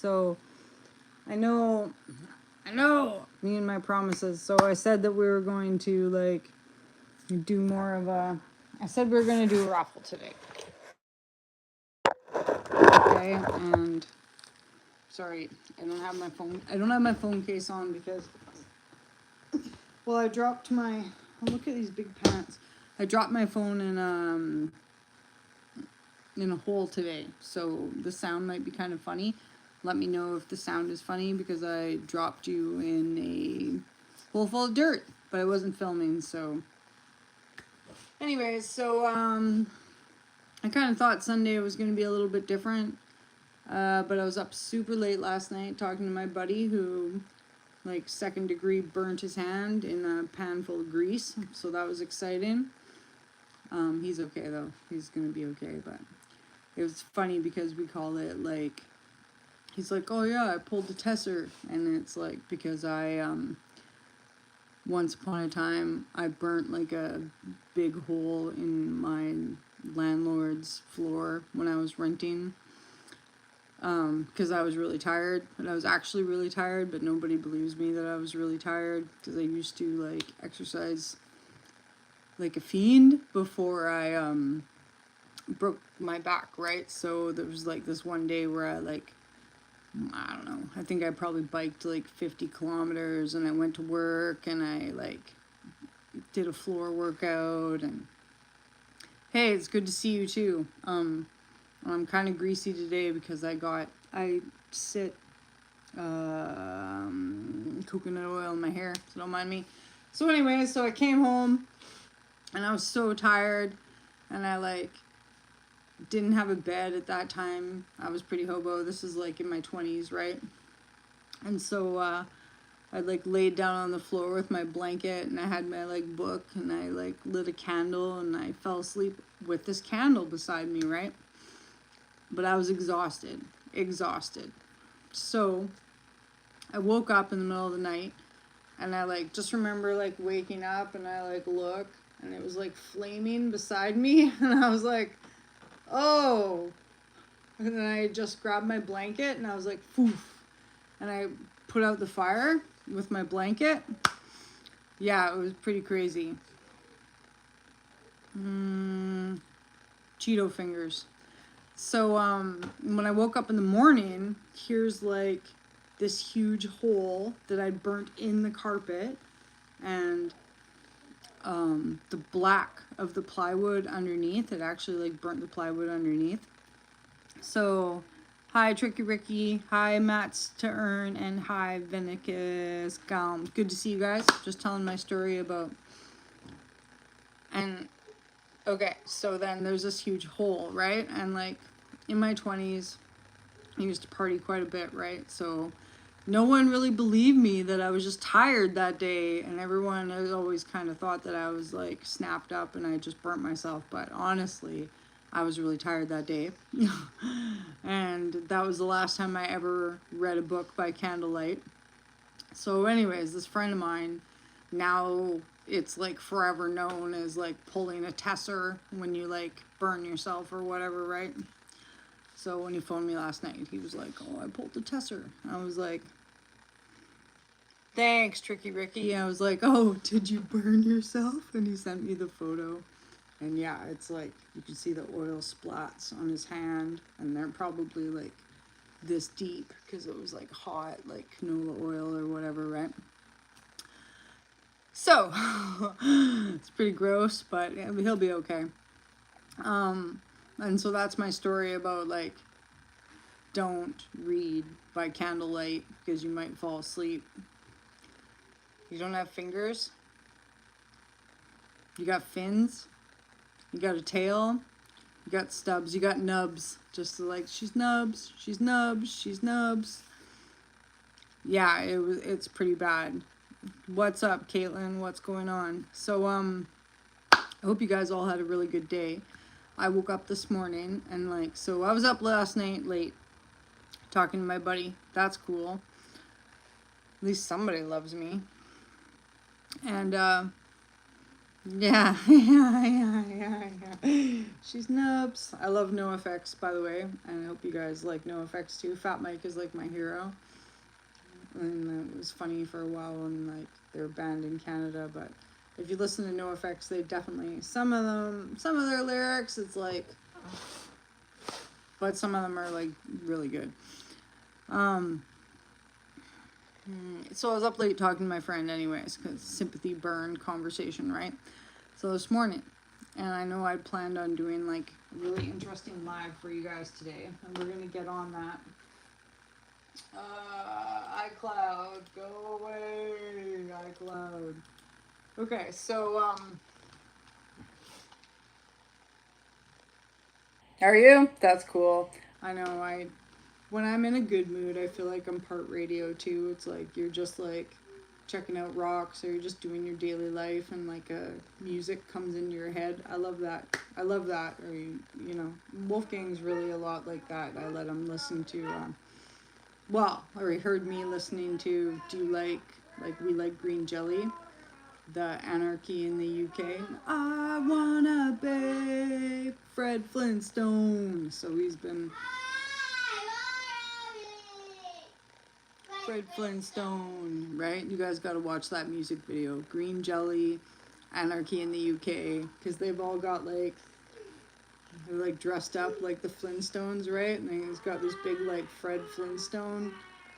So I know me and my promises. So I said that we were going to like do more of a. I said we were going to do a raffle today. Okay, and sorry, I don't have my phone. I don't have my phone case on because, well, I dropped my. Oh, look at these big pants. I dropped my phone in a hole today, so the sound might be kind of funny. Let me know if the sound is funny because I dropped you in a hole full of dirt, but I wasn't filming, so. Anyways, so I kind of thought Sunday was going to be a little bit different, but I was up super late last night talking to my buddy who, like, second degree burnt his hand in a pan full of grease, so that was exciting. He's okay though. He's going to be okay, but it was funny because we call it like, he's like, oh yeah, I pulled the tesser, and it's like because I once upon a time I burnt like a big hole in my landlord's floor when I was renting, because I was really tired, and I was actually really tired, but nobody believes me that I was really tired because I used to like exercise like a fiend before I broke my back, right? So there was like this one day where I don't know, I think I probably biked like 50 kilometers, and I went to work and I like did a floor workout, and hey, it's good to see you too. I'm kind of greasy today because I sit coconut oil in my hair, so don't mind me. So anyways, so I came home and I was so tired, and I like didn't have a bed at that time. I was pretty hobo. This is like in my 20s, right? And so I like laid down on the floor with my blanket, and I had my like book, and I like lit a candle, and I fell asleep with this candle beside me, right? But I was exhausted. So I woke up in the middle of the night, and I like just remember like waking up, and I like look, and it was like flaming beside me, and I was like, oh. And then I just grabbed my blanket, and I was like, poof. And I put out the fire with my blanket. Yeah, it was pretty crazy. Cheeto fingers. So when I woke up in the morning, here's like this huge hole that I burnt in the carpet, and the black of the plywood underneath, it actually like burnt the plywood underneath. So hi Tricky Ricky, hi Matt's to Earn, and hi Venicus Galm. Good to see you guys. Just telling my story about, and okay, so then there's this huge hole, right? And like in my 20s, I used to party quite a bit, right? So no one really believed me that I was just tired that day, and everyone has always kind of thought that I was like snapped up and I just burnt myself, but honestly, I was really tired that day. And that was the last time I ever read a book by candlelight. So anyways, this friend of mine, now it's like forever known as like pulling a tesser when you like burn yourself or whatever, right? So when he phoned me last night, he was like, oh, I pulled the tesser. I was like, thanks, Tricky Ricky. I was like, oh, did you burn yourself? And he sent me the photo. And yeah, it's like, you can see the oil splats on his hand, and they're probably like this deep because it was like hot, like canola oil or whatever, right? So it's pretty gross, but yeah, he'll be okay. And so that's my story about like, don't read by candlelight because you might fall asleep. You don't have fingers. You got fins. You got a tail. You got stubs. You got nubs. Just like, she's nubs. She's nubs. She's nubs. Yeah, it's pretty bad. What's up, Caitlin? What's going on? So I hope you guys all had a really good day. I woke up this morning, and like, so I was up last night late talking to my buddy. That's cool. At least somebody loves me. And Yeah, yeah. She's nubs. I love NoFX, by the way, and I hope you guys like NoFX too. Fat Mike is like my hero, and it was funny for a while when like they were banned in Canada. But if you listen to NoFX, they definitely some of their lyrics, it's like, but some of them are like really good. So I was up late talking to my friend, anyways, because sympathy burn conversation, right? So this morning, and I know I'd planned on doing like a really interesting live for you guys today, and we're gonna get on that. iCloud, go away, iCloud. Okay, so are you? That's cool. I know. When I'm in a good mood, I feel like I'm part radio too. It's like you're just like checking out rocks, or you're just doing your daily life, and like a music comes into your head. I love that. I love that. Or you know, Wolfgang's really a lot like that. I let him listen to. Or he heard me listening to. Do you like We Like Green Jelly? The Anarchy in the UK. I wanna be Fred Flintstone. So he's been Fred Flintstone, right? You guys got to watch that music video. Green Jelly, Anarchy in the UK, because they've all got like they're like dressed up like the Flintstones, right? And he's got this big like Fred Flintstone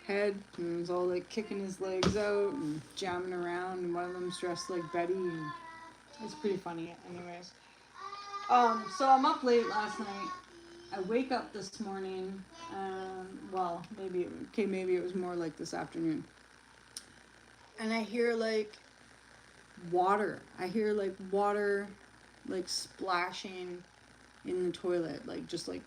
head, and he's all like kicking his legs out and jamming around. And one of them's dressed like Betty. And it's pretty funny, anyways. So I'm up late last night. I wake up this morning, maybe it was more like this afternoon, and I hear like water. I hear like water, like splashing in the toilet, like just like,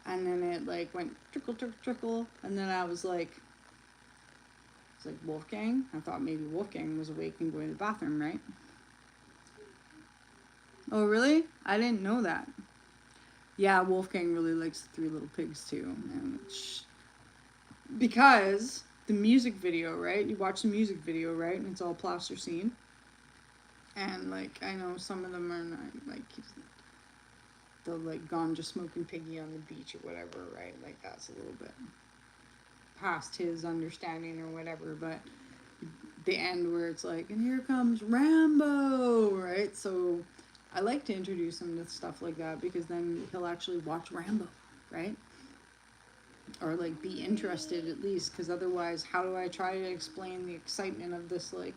and then it like went trickle, trickle, trickle, and then I was like, it's like Wolfgang. I thought maybe Wolfgang was awake and going to the bathroom, right? Oh, really? I didn't know that. Yeah, Wolfgang really likes the Three Little Pigs too, and because the music video, right? You watch the music video, right? And it's all plasticine, and like I know some of them are not, like the like ganja smoking piggy on the beach or whatever, right? Like that's a little bit past his understanding or whatever, but the end where it's like, and here comes Rambo, right? So I like to introduce him to stuff like that because then he'll actually watch Rambo, right? Or like be interested at least, because otherwise, how do I try to explain the excitement of this like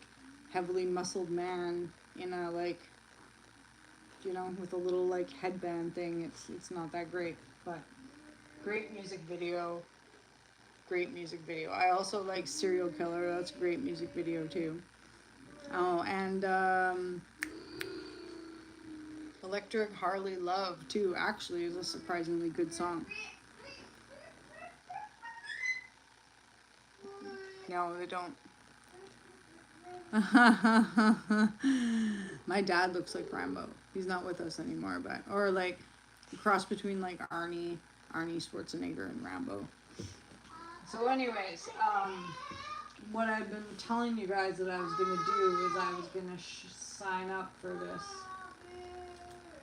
heavily muscled man in a like, you know, with a little like headband thing? It's not that great, but great music video. Great music video. I also like Serial Killer. That's a great music video too. Oh, and Electric Harley Love too. Actually, is a surprisingly good song. No, they don't. My dad looks like Rambo. He's not with us anymore, but or like a cross between like Arnie Schwarzenegger and Rambo. So, anyways, what I've been telling you guys that I was gonna do is I was gonna sign up for this.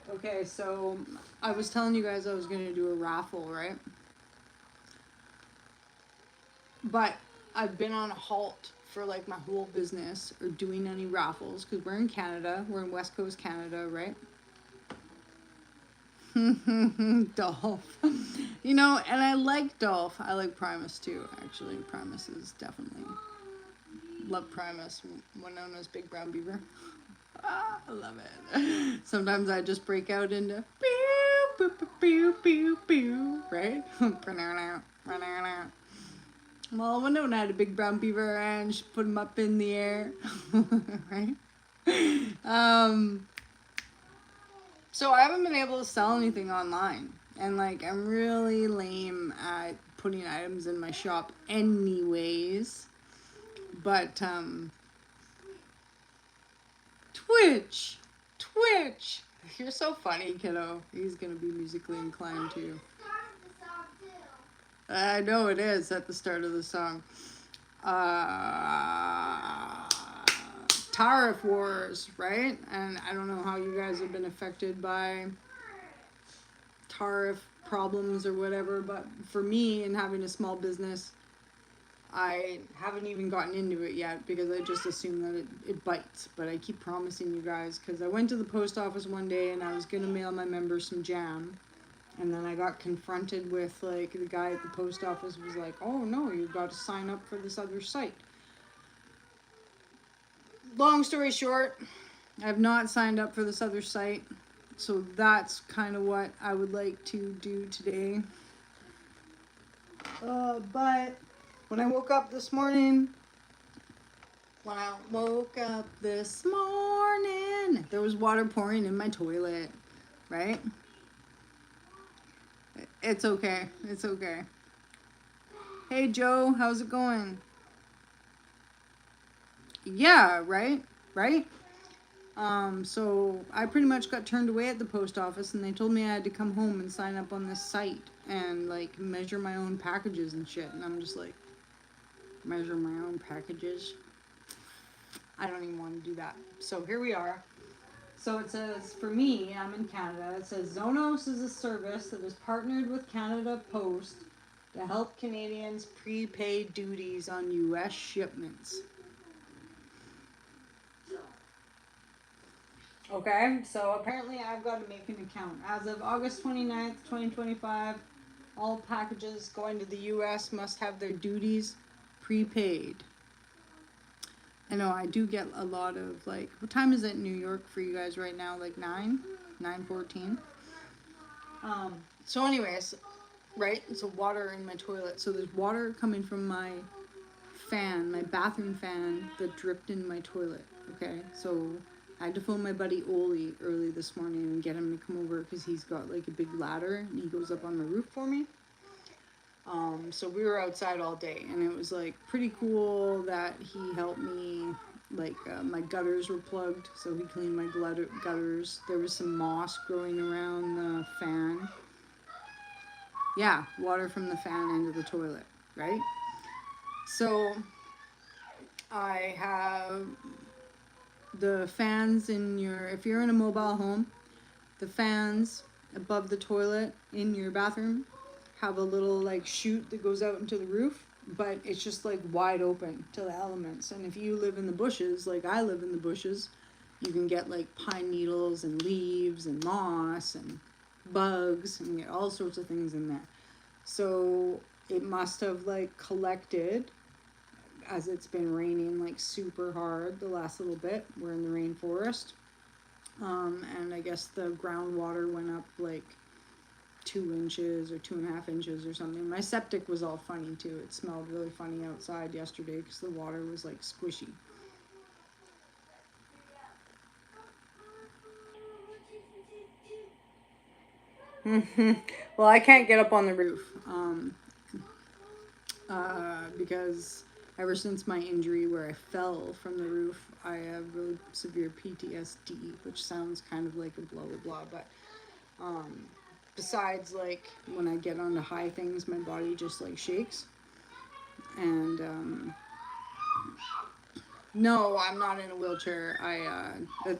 Okay, so I was telling you guys I was gonna do a raffle, right? But I've been on a halt for like my whole business or doing any raffles because we're in Canada. We're in West Coast Canada, right? Dolph. You know, and I like Dolph. I like Primus too, actually. Primus is definitely. Love Primus. Winona's Big Brown Beaver. I love it. Sometimes I just break out into pew, pew, pew, pew, pew, right? Well, Winona had a big brown beaver and she put him up in the air, right? So I haven't been able to sell anything online, and like I'm really lame at putting items in my shop, anyways. But Twitch, you're so funny, kiddo. He's gonna be musically inclined too. I know it is at the start of the song. tariff wars, right? And I don't know how you guys have been affected by tariff problems or whatever, but for me, and having a small business, I haven't even gotten into it yet because I just assume that it bites. But I keep promising you guys, because I went to the post office one day and I was going to mail my members some jam. And then I got confronted with, like, the guy at the post office was like, oh no, you've got to sign up for this other site. Long story short, I've not signed up for this other site. So that's kind of what I would like to do today. But when I woke up this morning, there was water pouring in my toilet, right? It's okay. It's okay. Hey, Joe, how's it going? Yeah, right? Right? So I pretty much got turned away at the post office, and they told me I had to come home and sign up on this site and, like, measure my own packages and shit. And I'm just like, measure my own packages? I don't even want to do that. So here we are. So it says, for me, I'm in Canada, it says Zonos is a service that is partnered with Canada Post to help Canadians prepay duties on U.S. shipments. Okay, so apparently I've got to make an account. As of August 29th, 2025, all packages going to the U.S. must have their duties prepaid. I know I do get a lot of, like, what time is it in New York for you guys right now? Like 9:14. So anyways, right? So water in my toilet. So there's water coming from my fan, my bathroom fan that dripped in my toilet. Okay, so I had to phone my buddy Oli early this morning and get him to come over because he's got, like, a big ladder and he goes up on the roof for me. So we were outside all day, and it was, like, pretty cool that he helped me. Like, my gutters were plugged, so he cleaned my gutters. There was some moss growing around the fan. Yeah, water from the fan into the toilet, right? So I have the fans in your, if you're in a mobile home, the fans above the toilet in your bathroom have a little, like, chute that goes out into the roof, but it's just, like, wide open to the elements. And if you live in the bushes, like I live in the bushes, you can get, like, pine needles and leaves and moss and bugs, and you get all sorts of things in there. So it must have, like, collected as it's been raining, like, super hard the last little bit. We're in the rainforest. And I guess the groundwater went up, like, 2 inches or 2.5 inches or something. My septic was all funny too. It smelled really funny outside yesterday because the water was, like, squishy. Well, I can't get up on the roof because ever since my injury where I fell from the roof, I have really severe PTSD, which sounds kind of like a blah blah blah, but besides, like, when I get onto high things, my body just, like, shakes. And no, I'm not in a wheelchair.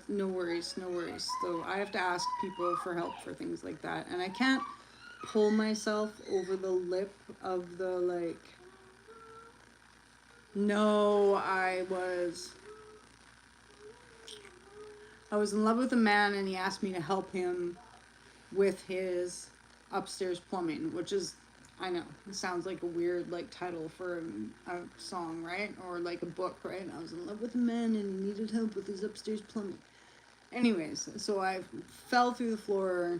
No worries. So I have to ask people for help for things like that, and I can't pull myself over the lip of the, like. No, I was in love with a man, and he asked me to help him with his upstairs plumbing, which is, I know, it sounds like a weird, like, title for a song, right? Or like a book, right? I was in love with a man and he needed help with his upstairs plumbing. Anyways, so I fell through the floor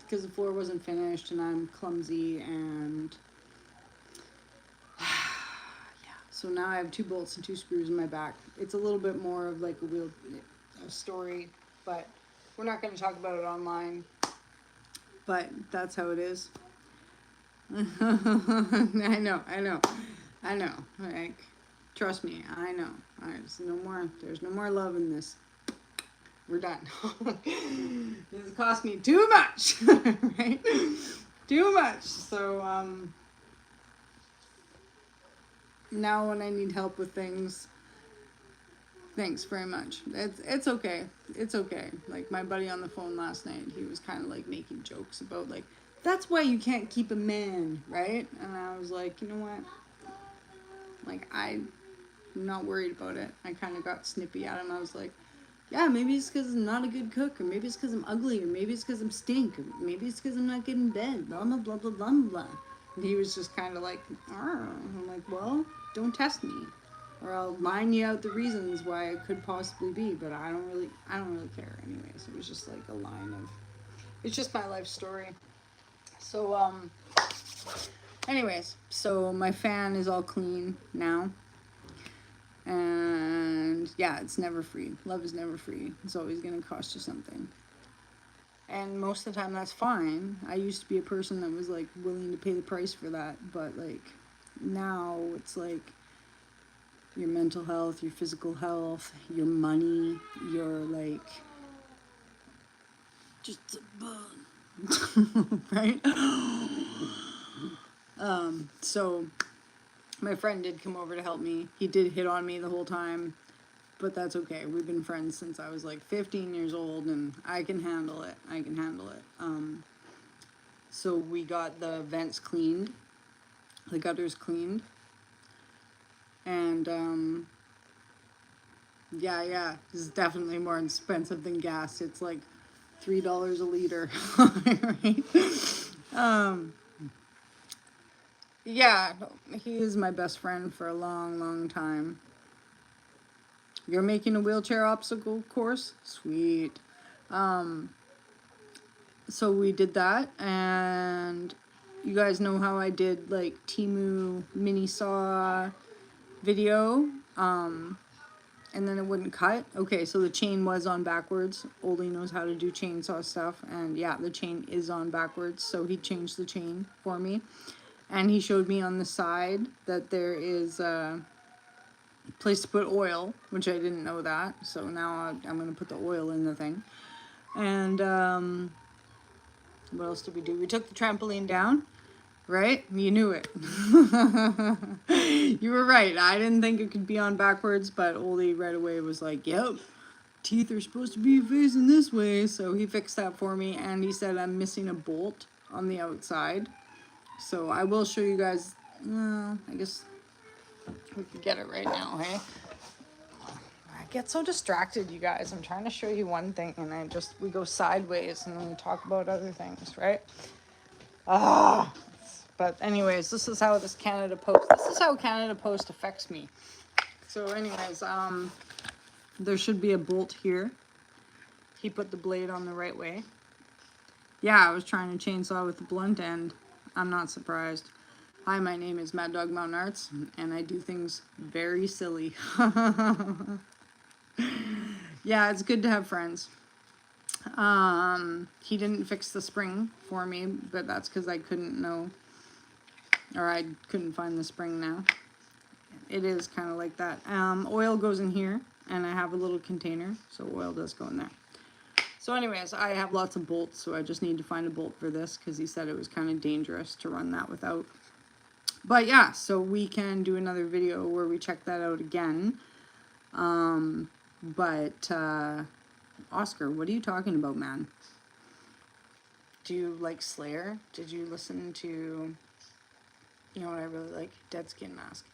because the floor wasn't finished, and I'm clumsy, and yeah. So now I have 2 bolts and 2 screws in my back. It's a little bit more of, like, a story, but we're not going to talk about it online. But that's how it is. I know. Like, trust me, I know. There's no more love in this. We're done. This has cost me too much, right? Too much. So, now when I need help with things, Thanks very much. It's okay. It's okay. Like my buddy on the phone last night, he was kind of like making jokes about like, that's why you can't keep a man, right? And I was like, you know what? Like I'm not worried about it. I kind of got snippy at him. I was like, yeah, maybe it's because I'm not a good cook, or maybe it's because I'm ugly, or maybe it's because I'm stink, or maybe it's because I'm not getting bed, blah, blah, blah, blah, blah, blah. And he was just kind of like, arr. I'm like, well, don't test me, or I'll line you out the reasons why it could possibly be, but I don't really care anyways. It was just like a line of, it's just my life story. So, anyways, so my fan is all clean now. And yeah, it's never free. Love is never free. It's always going to cost you something. And most of the time that's fine. I used to be a person that was like willing to pay the price for that, but like now it's like your mental health, your physical health, your money, your like just right? So my friend did come over to help me. He did hit on me the whole time, but that's okay. We've been friends since I was like 15 years old, and I can handle it. So we got the vents cleaned, the gutters cleaned, and yeah, this is definitely more expensive than gas. It's like $3 a liter, right? Yeah, he is my best friend for a long, long time. You're making a wheelchair obstacle course? Sweet. So we did that, and you guys know how I did like Temu mini saw video, and then it wouldn't cut. Okay, so the chain was on backwards. Oldie knows how to do chainsaw stuff, and yeah, the chain is on backwards, so he changed the chain for me. And he showed me on the side that there is a place to put oil, which I didn't know that. So now I'm going to put the oil in the thing. And what else did we do? We took the trampoline down, right? You knew it. You were right. I didn't think it could be on backwards, but Oldie right away was like, yep, teeth are supposed to be facing this way. So he fixed that for me, and he said I'm missing a bolt on the outside. So I will show you guys. I guess we could get it right now, hey? I get so distracted, you guys. I'm trying to show you one thing, and we go sideways, and then we talk about other things, right? But anyways, this is how this Canada Post affects me. So anyways, there should be a bolt here. He put the blade on the right way. Yeah, I was trying to chainsaw with the blunt end. I'm not surprised. Hi, my name is Maddogmountainarts, and I do things very silly. Yeah, it's good to have friends. He didn't fix the spring for me, but that's because I couldn't find the spring now. It is kind of like that. Oil goes in here, and I have a little container, so oil does go in there. So anyways, I have lots of bolts, so I just need to find a bolt for this because he said it was kind of dangerous to run that without. But yeah, so we can do another video where we check that out again. Oscar, what are you talking about, man? Do you like Slayer? Did you listen to, you know what I really like? Dead Skin Mask.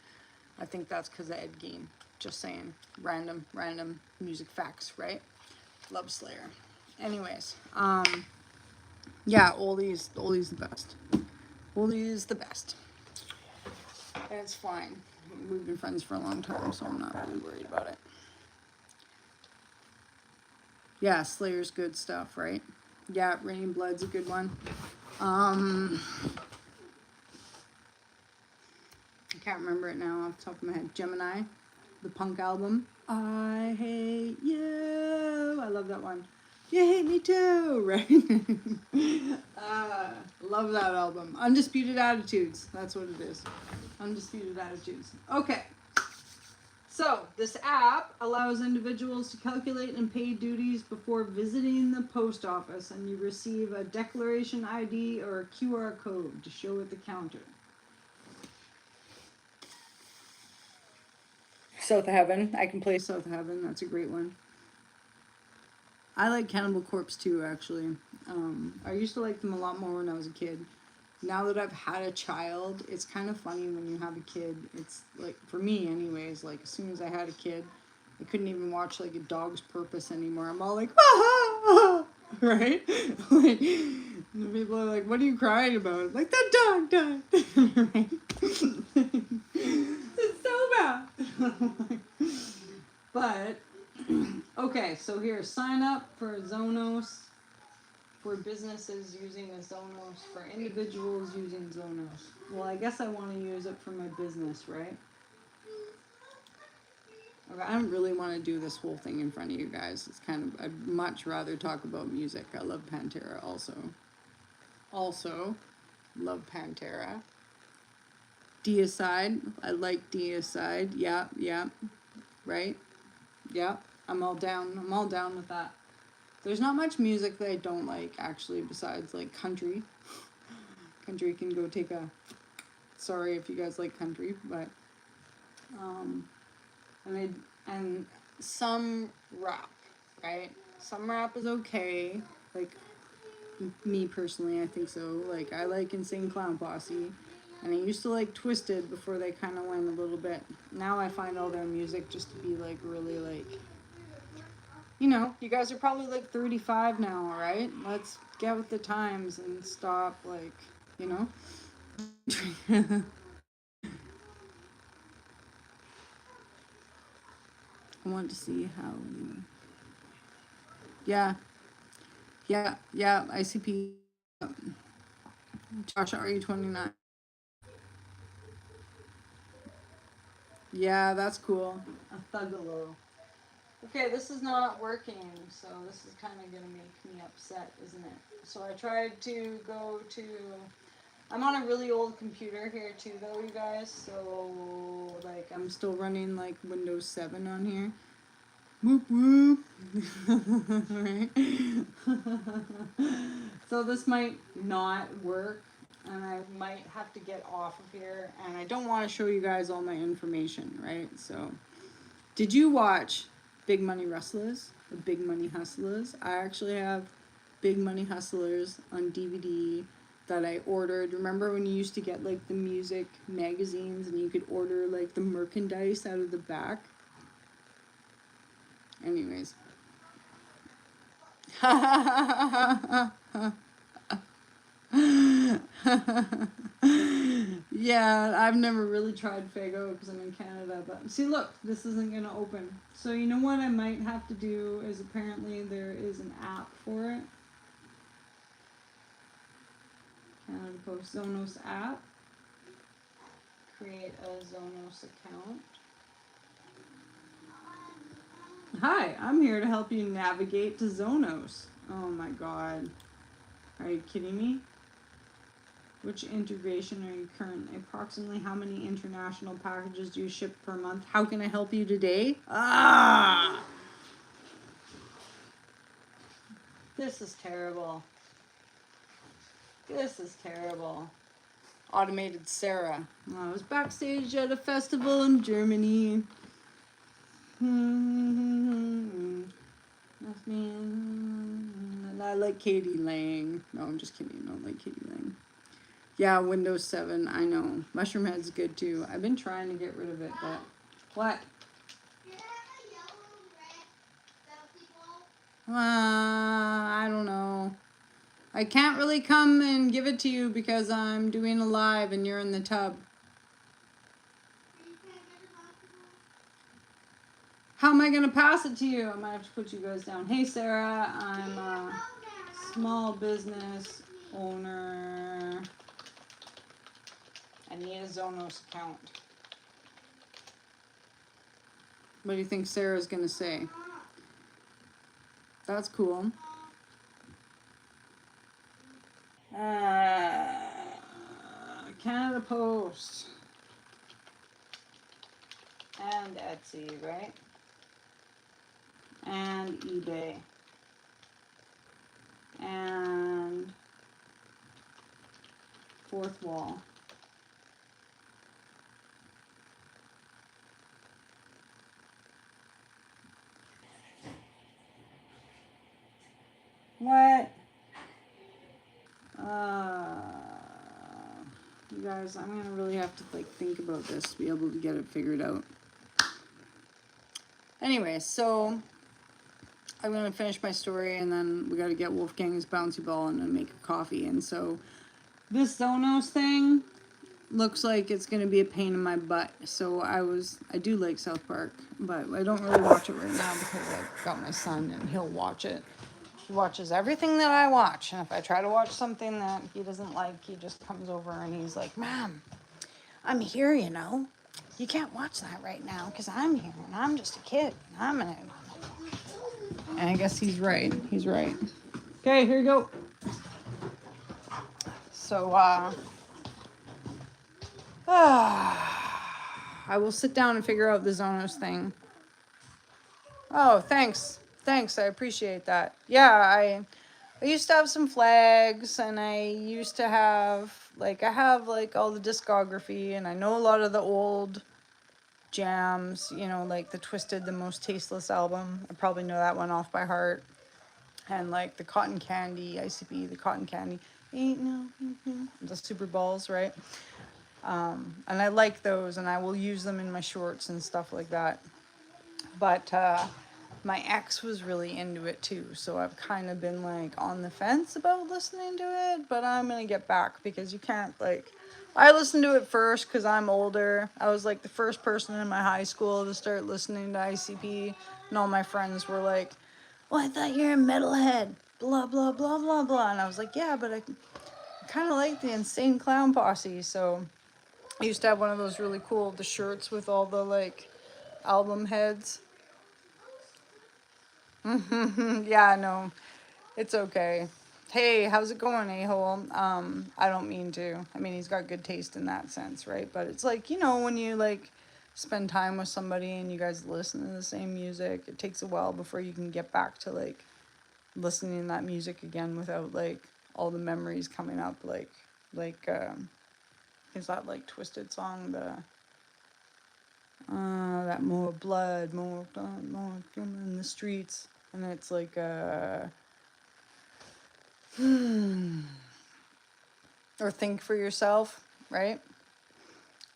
I think that's because of Ed Gein. Just saying. Random music facts, right? Love Slayer. Anyways, yeah, Oldie's the best. Oldie is the best. And it's fine. We've been friends for a long time, so I'm not really worried about it. Yeah, Slayer's good stuff, right? Yeah, Raining Blood's a good one. I can't remember it now off the top of my head. Gemini, the punk album. I hate you. I love that one. You hate me too, right? Love that album. Undisputed Attitudes. That's what it is. Undisputed Attitudes. Okay. So, this app allows individuals to calculate and pay duties before visiting the post office, and you receive a declaration ID or a QR code to show at the counter. South of Heaven. I can play South of Heaven. That's a great one. I like Cannibal Corpse too, actually. I used to like them a lot more when I was a kid. Now that I've had a child, it's kind of funny when you have a kid. It's like, for me anyways, like as soon as I had a kid, I couldn't even watch like A Dog's Purpose anymore. I'm all like, ah, right? Like, people are like, what are you crying about? Like, that dog died. Right? It's so bad. But, okay, so here, sign up for Zonos. For businesses using the Zonos, for individuals using Zonos. Well, I guess I want to use it for my business, right? Okay, I don't really want to do this whole thing in front of you guys. It's kind of, I'd much rather talk about music. I love Pantera also. Also, love Pantera. Deicide, I like Deicide. Yeah, yeah, right? Yeah, I'm all down with that. There's not much music that I don't like, actually, besides, like, country. Country can go take a... Sorry if you guys like country, but... And some rap, right? Some rap is okay. Like, me personally, I think so. Like, I like Insane Clown Posse. And I used to like Twisted before they kind of went a little bit. Now I find all their music just to be, like, really, like... You know, you guys are probably like 35 now, right? Let's get with the times and stop, like, you know? I want to see how you... Yeah, yeah, ICP. Josh, RE29. Yeah, that's cool. A Thugalo. Okay, this is not working, so this is kind of going to make me upset, isn't it? So I tried to go to... I'm on a really old computer here too, though, you guys, so, like, I'm still running, like, Windows 7 on here. Whoop whoop. Right? So this might not work, and I might have to get off of here, and I don't want to show you guys all my information, right? So, did you watch Big Money Rustlers? Or Big Money Hustlers? I actually have Big Money Hustlers on DVD that I ordered. Remember when you used to get, like, the music magazines and you could order, like, the merchandise out of the back? Anyways. Yeah, I've never really tried Fago because I'm in Canada, but see, look, this isn't gonna open. So you know what I might have to do is, apparently there is an app for it. Canada Post Zonos app. Create a Zonos account. Hi, I'm here to help you navigate to Zonos. Oh my god. Are you kidding me? Which integration are you currently? Approximately how many international packages do you ship per month? How can I help you today? Ah! This is terrible. This is terrible. Automated Sarah. I was backstage at a festival in Germany. That's me. And I like Katie Lang. No, I'm just kidding. I don't like Katie Lang. Yeah, Windows 7, I know. Mushroom Head's good too. I've been trying to get rid of it, but... What? I don't know. I can't really come and give it to you because I'm doing a live and you're in the tub. How am I going to pass it to you? I might have to put you guys down. Hey, Sarah, I'm a small business owner. I need a Zonos account. What do you think Sarah's going to say? That's cool. Canada Post. And Etsy, right? And eBay. And Fourth Wall. What? You guys, I'm gonna really have to like think about this to be able to get it figured out. Anyway, so I'm gonna finish my story and then we gotta get Wolfgang's bouncy ball and then make a coffee. And so this Zonos thing looks like it's gonna be a pain in my butt. So I do like South Park, but I don't really watch it right now because I've got my son and he'll watch it. He watches everything that I watch, and if I try to watch something that he doesn't like, he just comes over and he's like, Mom, I'm here, you know. You can't watch that right now because I'm here and I'm just a kid. And I'm gonna. And I guess he's right. He's right. Okay, here you go. So, I will sit down and figure out the Zonos thing. Oh, thanks. Thanks, I appreciate that. Yeah, I used to have some flags, and I used to have, like, I have, like, all the discography, and I know a lot of the old jams, you know, like the Twisted, the Most Tasteless album. I probably know that one off by heart. And, like, the Cotton Candy, ICP, the Cotton Candy. Ain't no, the Super Balls, right? And I like those, and I will use them in my shorts and stuff like that. But, my ex was really into it too, so I've kind of been like on the fence about listening to it, but I'm gonna get back because you can't, like, I listened to it first because I'm older. I was like the first person in my high school to start listening to ICP, and all my friends were like, well, I thought you're a metalhead, blah blah blah blah blah, and I was like, yeah, but I kind of like the Insane Clown Posse. So I used to have one of those really cool, the shirts with all the like album heads. Yeah, no, it's okay. Hey, how's it going, a-hole? I don't mean to. I mean, he's got good taste in that sense, right? But it's like, you know, when you like spend time with somebody and you guys listen to the same music, it takes a while before you can get back to like listening to that music again without like all the memories coming up. Is that like Twisted song, the that more blood, more in the streets, and it's like or Think for Yourself, right?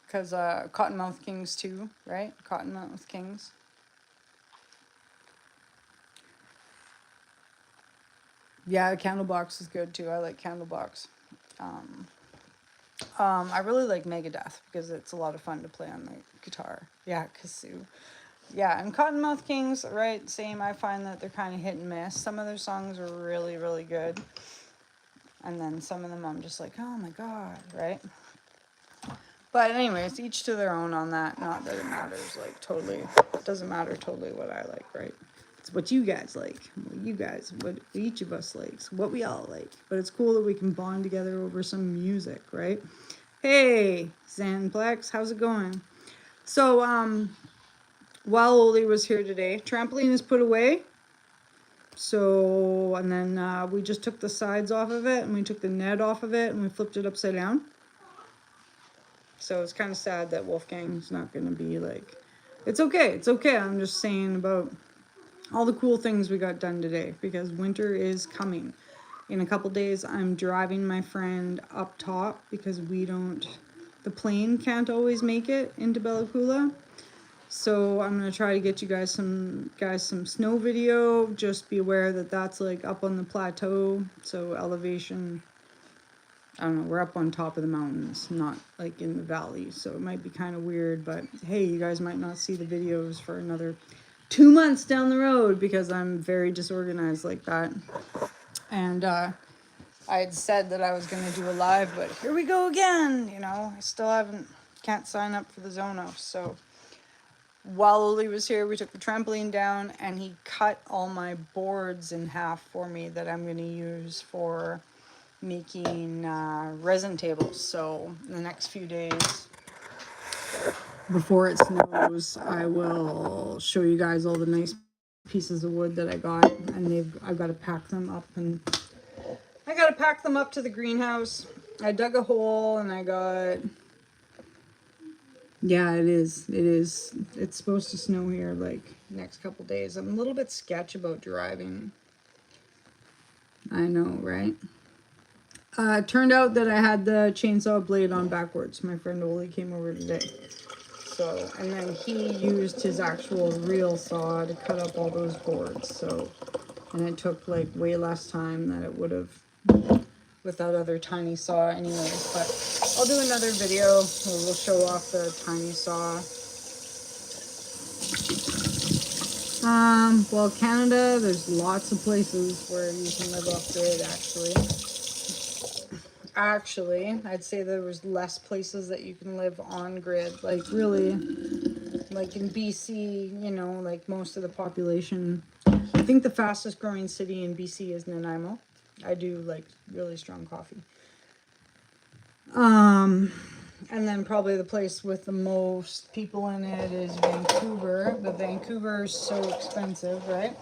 Because Cottonmouth Kings too, right? Cottonmouth Kings. Yeah, Candlebox is good too. I like Candlebox. I really like Megadeth because it's a lot of fun to play on the guitar. Yeah, kazoo. Yeah, and Cottonmouth Kings, right? Same. I find that they're kind of hit and miss. Some of their songs are really, really good, and then some of them I'm just like, oh my god, right? But anyways, each to their own on that. Not that it matters, like, totally. It doesn't matter totally what I like, right? It's what you guys like. What each of us likes. What we all like. But it's cool that we can bond together over some music, right? Hey, Zanplex, how's it going? So, while Oli was here today, trampoline is put away. So, and then we just took the sides off of it, and we took the net off of it, and we flipped it upside down. So it's kind of sad that Wolfgang's not going to be like, it's okay, it's okay. I'm just saying about all the cool things we got done today because winter is coming. In a couple days, I'm driving my friend up top because the plane can't always make it into Bella Coola. So I'm going to try to get you guys some snow video. Just be aware that that's like up on the plateau. So elevation, I don't know, we're up on top of the mountains, not like in the valley. So it might be kind of weird, but hey, you guys might not see the videos for another 2 months down the road because I'm very disorganized like that. And I had said that I was going to do a live, but here we go again. You know, I still can't sign up for the Zonos. So while Oli was here, we took the trampoline down and he cut all my boards in half for me that I'm going to use for making resin tables. So in the next few days, before it snows, I will show you guys all the nice pieces of wood that I got, and I've got to pack them up, and I got to pack them up to the greenhouse. I dug a hole, and yeah, it is. It's supposed to snow here like next couple days. I'm a little bit sketch about driving. I know, right? It turned out that I had the chainsaw blade on backwards. My friend Oli came over today. So, and then he used his actual real saw to cut up all those boards. So, and it took like way less time than it would have with that other tiny saw anyways. But I'll do another video where we'll show off the tiny saw. Well, Canada, there's lots of places where you can live off grid, actually. Actually, I'd say there was less places that you can live on grid. Like, really, like in BC, you know, like most of the population. I think the fastest growing city in BC is Nanaimo. I do like really strong coffee. And then probably the place with the most people in it is Vancouver. But Vancouver is so expensive, right?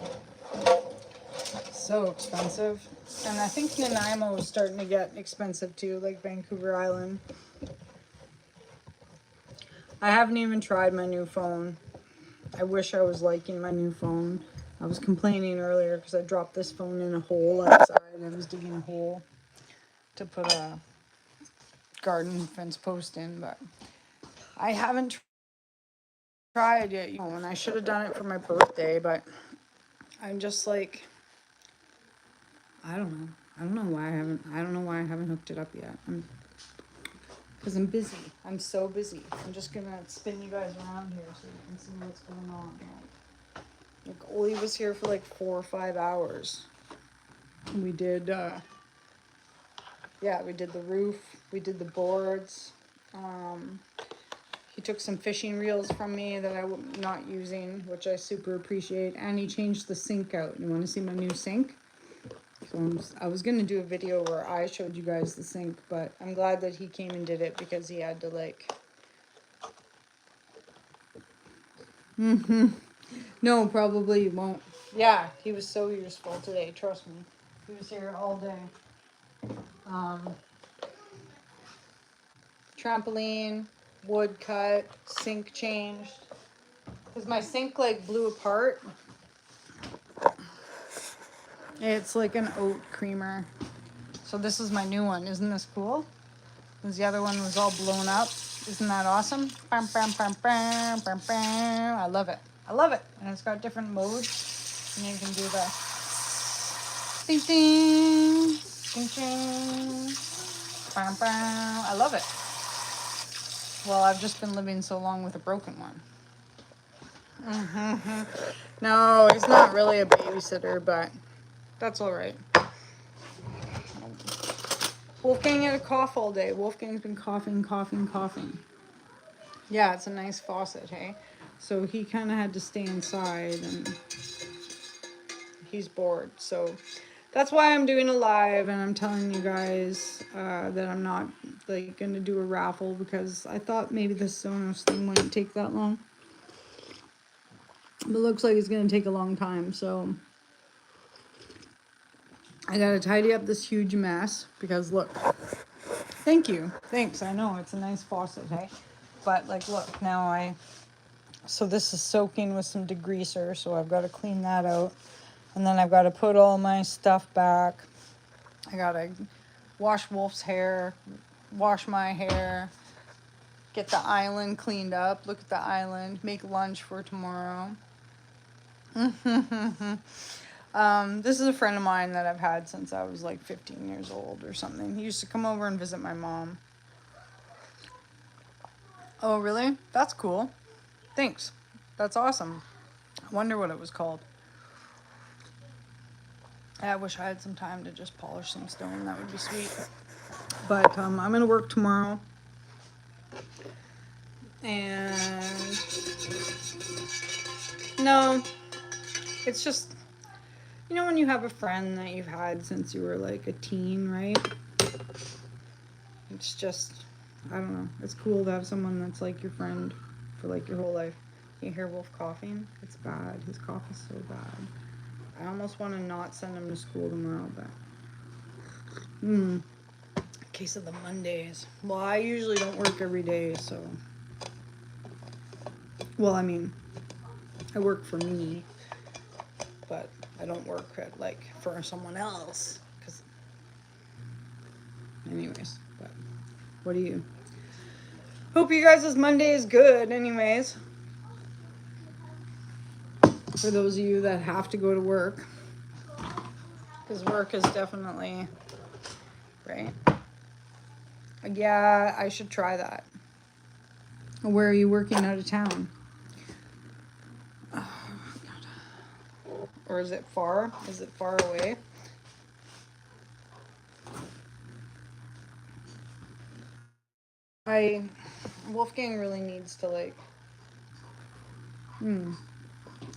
So expensive. And I think Nanaimo is starting to get expensive too, like Vancouver Island. I haven't even tried my new phone. I wish I was liking my new phone. I was complaining earlier because I dropped this phone in a hole outside. I was digging a hole to put a garden fence post in, but I haven't tried it, you know, and I should have done it for my birthday, but I'm just like, I don't know. I don't know why I haven't hooked it up yet. Because I'm busy. I'm so busy. I'm just gonna spin you guys around here so you can see what's going on. Like Oli was here for like 4 or 5 hours. We did, we did the roof. We did the boards. He took some fishing reels from me that I'm not using, which I super appreciate. And he changed the sink out. You want to see my new sink? So I was going to do a video where I showed you guys the sink, but I'm glad that he came and did it because he had to like... No, probably won't. Yeah, he was so useful today, trust me. He was here all day. Trampoline, wood cut, sink changed. Because my sink like blew apart. It's like an oat creamer. So this is my new one. Isn't this cool? Because the other one was all blown up. Isn't that awesome? Bam, bam, bam, bam, bam, bam. I love it. I love it. And it's got different modes. And you can do the ding, ding, ding, ding, bam, bam. I love it. Well, I've just been living so long with a broken one. No, he's not really a babysitter, but that's all right. Wolfgang had a cough all day. Wolfgang's been coughing. Yeah, it's a nice faucet, hey? So he kind of had to stay inside, and he's bored. So that's why I'm doing a live, and I'm telling you guys that I'm not like going to do a raffle because I thought maybe the Sonos thing wouldn't take that long. But it looks like it's going to take a long time, so I got to tidy up this huge mess because look. Thank you. Thanks. I know it's a nice faucet, hey? But like, look, now so this is soaking with some degreaser, so I've got to clean that out. And then I've got to put all my stuff back. I got to wash Wolf's hair, wash my hair, get the island cleaned up, look at the island, make lunch for tomorrow. This is a friend of mine that I've had since I was like 15 years old or something. He used to come over and visit my mom. Oh, really? That's cool. Thanks. That's awesome. I wonder what it was called. I wish I had some time to just polish some stone. That would be sweet. But I'm going to work tomorrow. And no, it's just, you know, when you have a friend that you've had since you were like a teen, right? It's just, I don't know. It's cool to have someone that's like your friend for like your whole life. You hear Wolf coughing? It's bad. His cough is so bad. I almost want to not send him to school tomorrow, but in case of the Mondays. Well, I usually don't work every day, so. Well, I mean, I work for me, but I don't work at like for someone else. anyways, but what do you? Hope you guys' Monday is good, anyways. For those of you that have to go to work. Because work is definitely, right? Yeah, I should try that. Where are you working out of town? Oh, God. Or is it far? Is it far away? Wolfgang really needs to like,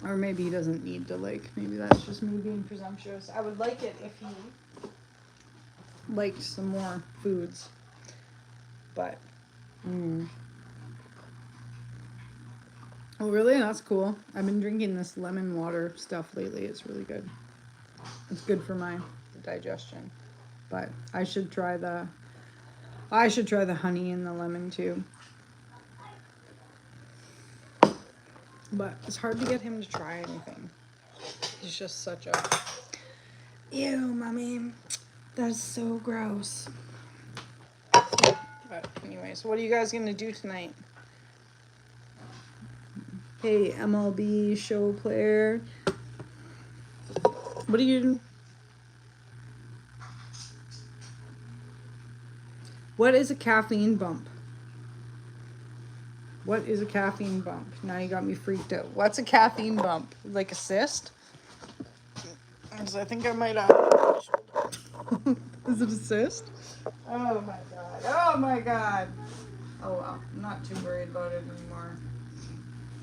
or maybe he doesn't need to like, maybe that's just me being presumptuous. I would like it if he liked some more foods, but, Oh, really? That's cool. I've been drinking this lemon water stuff lately. It's really good. It's good for my digestion, but I should try the honey and the lemon too. But it's hard to get him to try anything. He's just such a, ew, mommy, that's so gross. But anyways, what are you guys gonna do tonight? Hey, MLB show player. What are you? What is a caffeine bump? What is a caffeine bump? Now you got me freaked out. What's a caffeine bump? Like a cyst? I think I might have. Is it a cyst? Oh my god. Oh my god. Oh well. I'm not too worried about it anymore.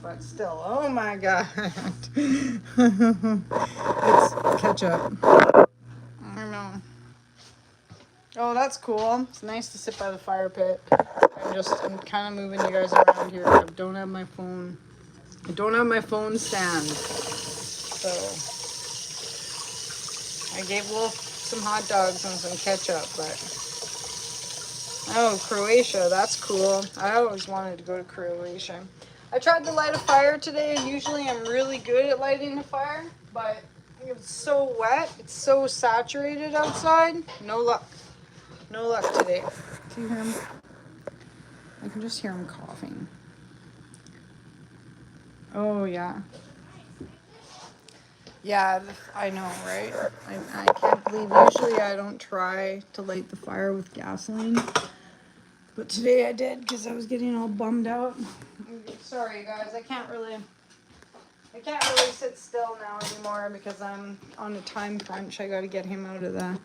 But still, oh my god. It's ketchup. I know. Oh, that's cool. It's nice to sit by the fire pit. I'm kind of moving you guys around here. I don't have my phone. I don't have my phone stand. So I gave Wolf some hot dogs and some ketchup, but oh, Croatia, that's cool. I always wanted to go to Croatia. I tried to light a fire today, and usually I'm really good at lighting a fire, but it was so wet. It's so saturated outside. No luck. No luck today. Do you hear him? I can just hear him coughing. Oh, yeah. Yeah, I know, right? I can't believe, usually I don't try to light the fire with gasoline. But today I did because I was getting all bummed out. Sorry, guys, I can't really sit still now anymore because I'm on a time crunch. I got to get him out of the...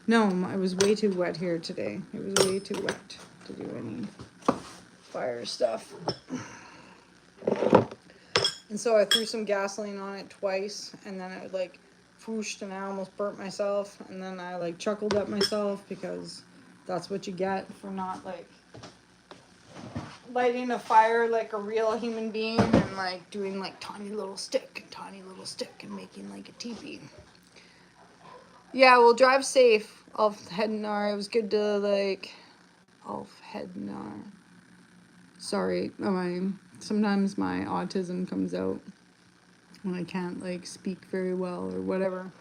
No, it was way too wet here today. It was way too wet to do any fire stuff. And so I threw some gasoline on it twice, and then it like whooshed, and I almost burnt myself. And then I like chuckled at myself because that's what you get for not like lighting a fire like a real human being and like doing like tiny little stick and making like a teepee. Yeah, we'll drive safe. Alfhednar. It was good to like Alfhednar. Sorry, sometimes my autism comes out when I can't like speak very well or whatever.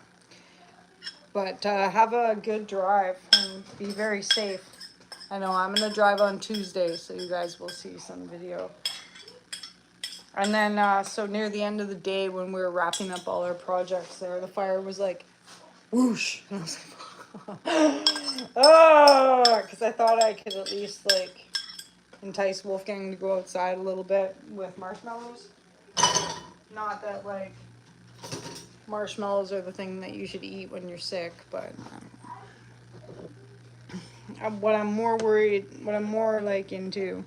But have a good drive and be very safe. I know I'm gonna drive on Tuesday, so you guys will see some video. And then so near the end of the day when we were wrapping up all our projects there, the fire was like whoosh. And I was like, oh, because I thought I could at least like entice Wolfgang to go outside a little bit with marshmallows. Not that like marshmallows are the thing that you should eat when you're sick, but what I'm more like into.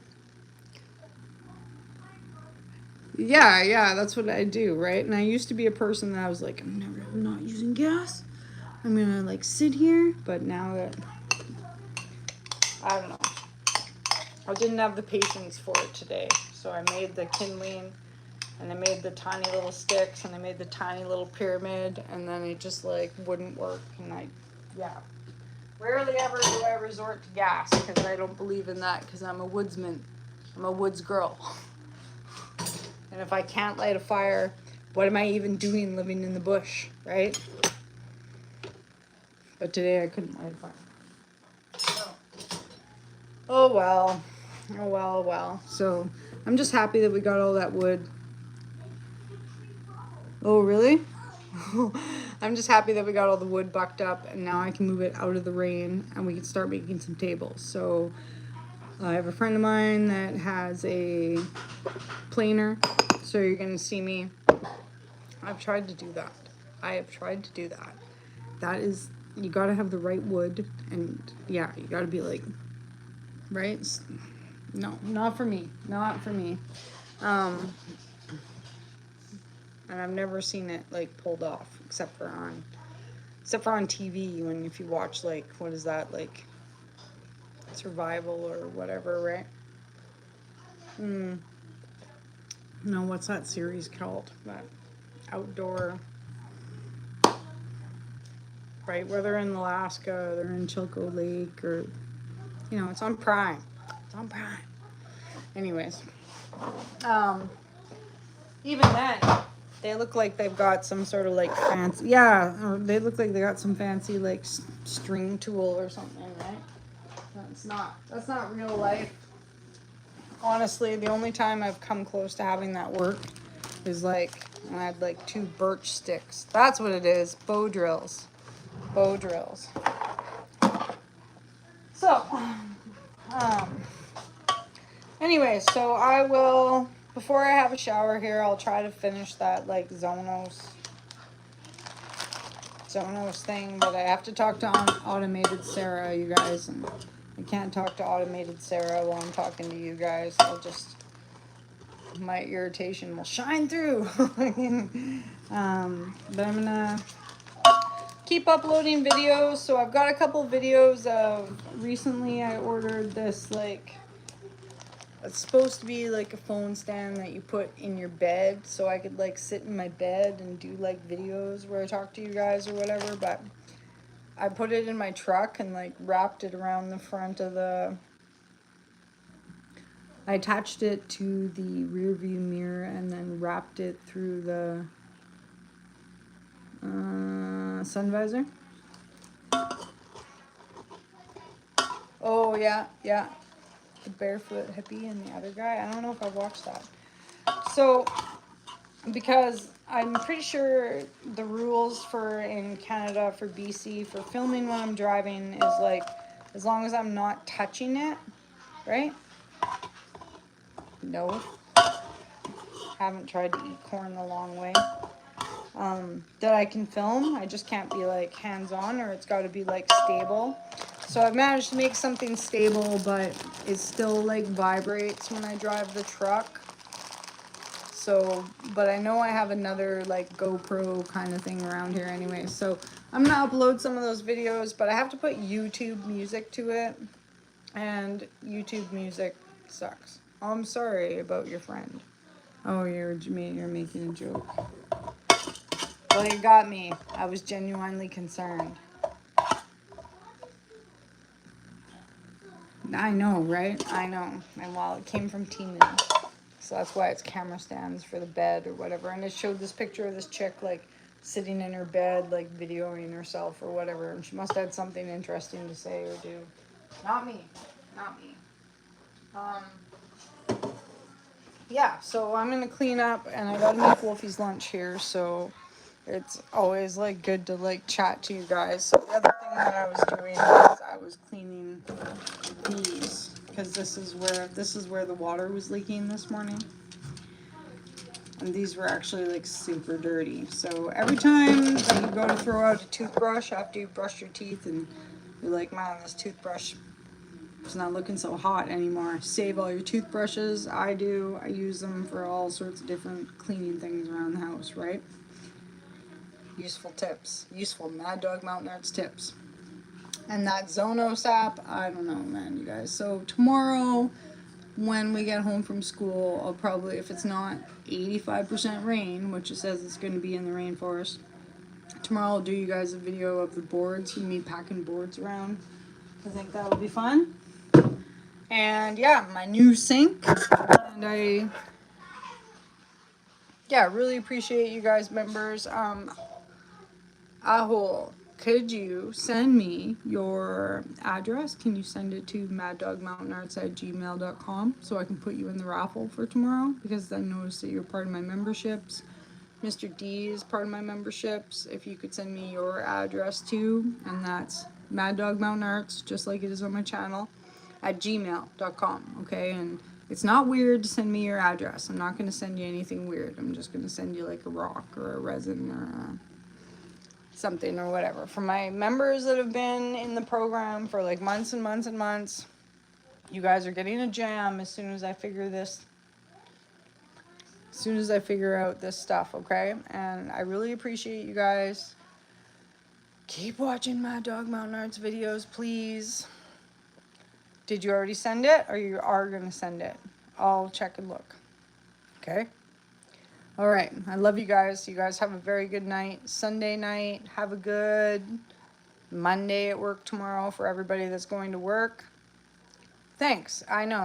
Yeah, that's what I do, right? And I used to be a person that I was like, I'm not using gas. I'm gonna like sit here, but now that I don't know, I didn't have the patience for it today, so I made the kindling, and I made the tiny little sticks, and I made the tiny little pyramid, and then it just like wouldn't work, and rarely ever do I resort to gas because I don't believe in that because I'm a woodsman. I'm a woods girl. And if I can't light a fire, what am I even doing living in the bush, right? But today I couldn't light a fire. Oh well. Oh well, well. So I'm just happy that we got all that wood. Oh really? I'm just happy that we got all the wood bucked up and now I can move it out of the rain and we can start making some tables. So I have a friend of mine that has a planer, so you're gonna see me. I've tried to do that. I have tried to do that. That is, you gotta have the right wood, and yeah, you gotta be like, right? No, not for me. Not for me. Um, and I've never seen it like pulled off, except for on TV when if you watch like what is that like survival or whatever, right? No, what's that series called? That outdoor, right? Where they're in Alaska, they're in Chilko Lake, or it's on Prime. It's on Prime. Anyways, um, even then, they look like they've got some sort of like fancy, yeah, or they look like they got some fancy like string tool or something, right? That's not real life. Honestly, the only time I've come close to having that work is like when I had like 2 birch sticks. That's what it is. Bow drills. Bow drills. So, um, anyway, so I will, before I have a shower here, I'll try to finish that like Zonos thing, but I have to talk to Automated Sarah, you guys, and I can't talk to Automated Sarah while I'm talking to you guys. My irritation will shine through. But I'm gonna keep uploading videos. So I've got a couple videos of recently I ordered this like, it's supposed to be like a phone stand that you put in your bed so I could like sit in my bed and do like videos where I talk to you guys or whatever, but I put it in my truck and like wrapped it around the front of I attached it to the rear view mirror and then wrapped it through the sun visor. Oh yeah, yeah. The barefoot hippie and the other guy. I don't know if I watched that. So, because I'm pretty sure the rules for in Canada for BC for filming when I'm driving is like as long as I'm not touching it, right? No. Haven't tried to eat corn the long way. That I can film. I just can't be like hands-on, or it's got to be like stable. So I've managed to make something stable, but it still like vibrates when I drive the truck. So, but I know I have another like GoPro kind of thing around here anyway. So I'm gonna upload some of those videos, but I have to put YouTube music to it, and YouTube music sucks. I'm sorry about your friend. Oh, you're making a joke. Well, you got me. I was genuinely concerned. I know, right? I know. And well, it came from Timu. So that's why it's camera stands for the bed or whatever. And it showed this picture of this chick, like, sitting in her bed, like, videoing herself or whatever. And she must have had something interesting to say or do. Not me. Not me. Yeah, so I'm going to clean up. And I got to make Wolfie's lunch here, so it's always like good to like chat to you guys. So the other thing that I was doing is I was cleaning these because this is where the water was leaking this morning, and these were actually like super dirty. So every time that you go to throw out a toothbrush after you brush your teeth and you're like, man, this toothbrush is not looking so hot anymore, save all your toothbrushes. I use them for all sorts of different cleaning things around the house, right? Useful tips. Useful Maddogmountainarts tips. And that Zonos app, I don't know, man, you guys. So tomorrow, when we get home from school, I'll probably, if it's not 85% rain, which it says it's going to be in the rainforest, tomorrow I'll do you guys a video of the boards, me packing boards around. I think that would be fun. And yeah, my new sink. And I really appreciate you guys, members. Aho. could you send me your address? Can you send it to maddogmountainarts@gmail.com so I can put you in the raffle for tomorrow? Because I noticed that you're part of my memberships. Mr. D is part of my memberships. If you could send me your address too, and that's maddogmountainarts, just like it is on my channel, at gmail.com, okay? And it's not weird to send me your address. I'm not going to send you anything weird. I'm just going to send you like a rock or a resin or something or whatever. For my members that have been in the program for like months and months and months, you guys are getting a jam as soon as I figure this, as soon as I figure out this stuff, okay? And I really appreciate you guys. Keep watching my Dog Mountain Arts videos, please. Did you already send it, or you are going to send it? I'll check and look. Okay? All right. I love you guys. You guys have a very good night. Sunday night. Have a good Monday at work tomorrow for everybody that's going to work. Thanks. I know.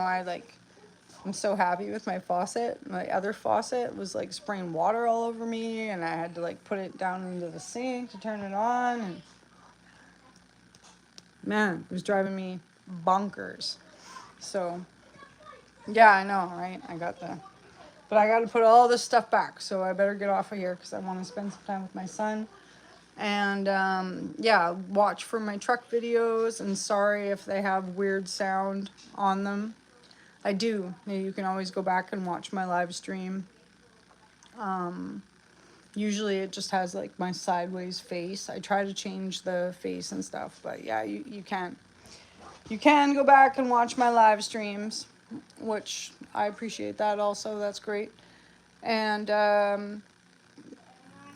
I'm so happy with my faucet. My other faucet was like spraying water all over me, and I had to like put it down into the sink to turn it on, and man, it was driving me bonkers. So yeah, I know, right? But I got to put all this stuff back, so I better get off of here because I want to spend some time with my son. And yeah, watch for my truck videos, and sorry if they have weird sound on them. I do. You can always go back and watch my live stream. Usually it just has like my sideways face. I try to change the face and stuff, but yeah, you can. You can go back and watch my live streams, which I appreciate that also. That's great. And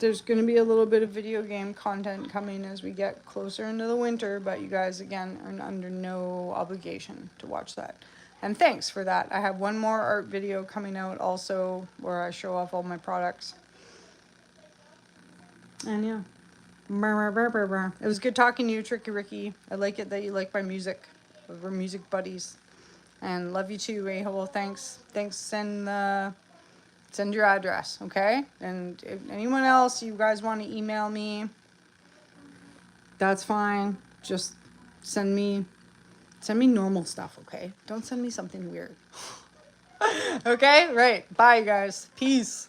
there's going to be a little bit of video game content coming as we get closer into the winter, but you guys, again, are under no obligation to watch that. And thanks for that. I have one more art video coming out also where I show off all my products. And yeah. It was good talking to you, Tricky Ricky. I like it that you like my music. We're music buddies. And love you too, a-hole. Thanks. Send your address, okay? And if anyone else, you guys want to email me, that's fine. Just send me normal stuff, okay? Don't send me something weird. Okay? Right. Bye, guys. Peace.